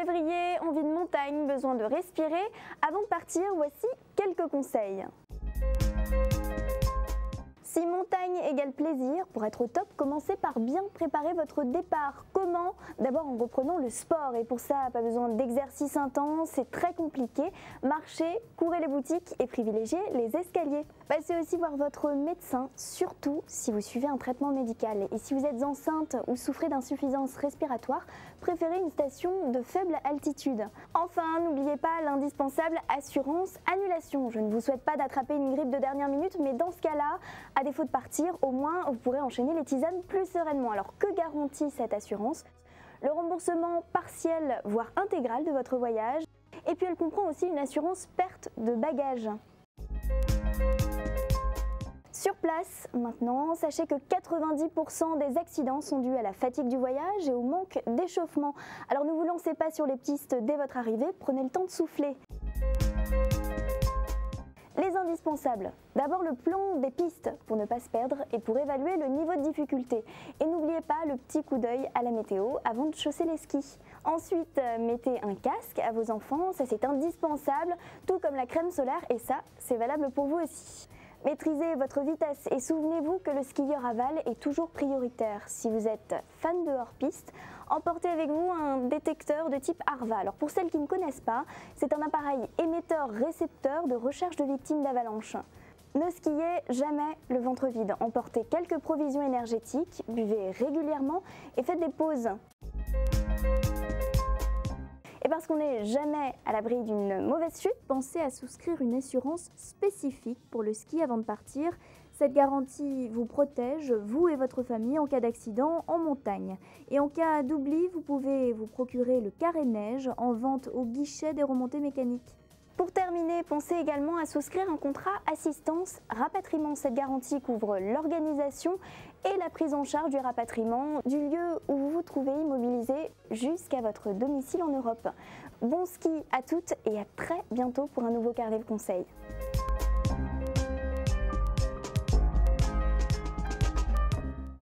Février, envie de montagne, besoin de respirer. Avant de partir, voici quelques conseils. Si montagne égale plaisir, pour être au top, commencez par bien préparer votre départ. Comment? D'abord en reprenant le sport, et pour ça, pas besoin d'exercice intense, c'est très compliqué. Marchez, courez les boutiques et privilégiez les escaliers. Passez aussi voir votre médecin, surtout si vous suivez un traitement médical. Et si vous êtes enceinte ou souffrez d'insuffisance respiratoire, préférez une station de faible altitude. Enfin, n'oubliez pas l'indispensable assurance annulation. Je ne vous souhaite pas d'attraper une grippe de dernière minute, mais dans ce cas-là, à défaut de partir, au moins vous pourrez enchaîner les tisanes plus sereinement. Alors que garantit cette assurance? Le remboursement partiel, voire intégral de votre voyage. Et puis elle comprend aussi une assurance perte de bagages. Sur place, maintenant, sachez que 90% des accidents sont dus à la fatigue du voyage et au manque d'échauffement. Alors ne vous lancez pas sur les pistes dès votre arrivée, prenez le temps de souffler. Les indispensables. D'abord le plan des pistes pour ne pas se perdre et pour évaluer le niveau de difficulté. Et n'oubliez pas le petit coup d'œil à la météo avant de chausser les skis. Ensuite, mettez un casque à vos enfants, ça c'est indispensable, tout comme la crème solaire et ça, c'est valable pour vous aussi. Maîtrisez votre vitesse et souvenez-vous que le skieur aval est toujours prioritaire. Si vous êtes fan de hors-piste, emportez avec vous un détecteur de type ARVA. Alors pour celles qui ne connaissent pas, c'est un appareil émetteur-récepteur de recherche de victimes d'avalanche. Ne skiez jamais le ventre vide. Emportez quelques provisions énergétiques, buvez régulièrement et faites des pauses. Et parce qu'on n'est jamais à l'abri d'une mauvaise chute, pensez à souscrire une assurance spécifique pour le ski avant de partir. Cette garantie vous protège, vous et votre famille, en cas d'accident en montagne. Et en cas d'oubli, vous pouvez vous procurer le carré neige en vente au guichet des remontées mécaniques. Pour terminer, pensez également à souscrire un contrat assistance rapatriement. Cette garantie couvre l'organisation et la prise en charge du rapatriement du lieu où vous vous trouvez immobilisé jusqu'à votre domicile en Europe. Bon ski à toutes et à très bientôt pour un nouveau carnet de conseils.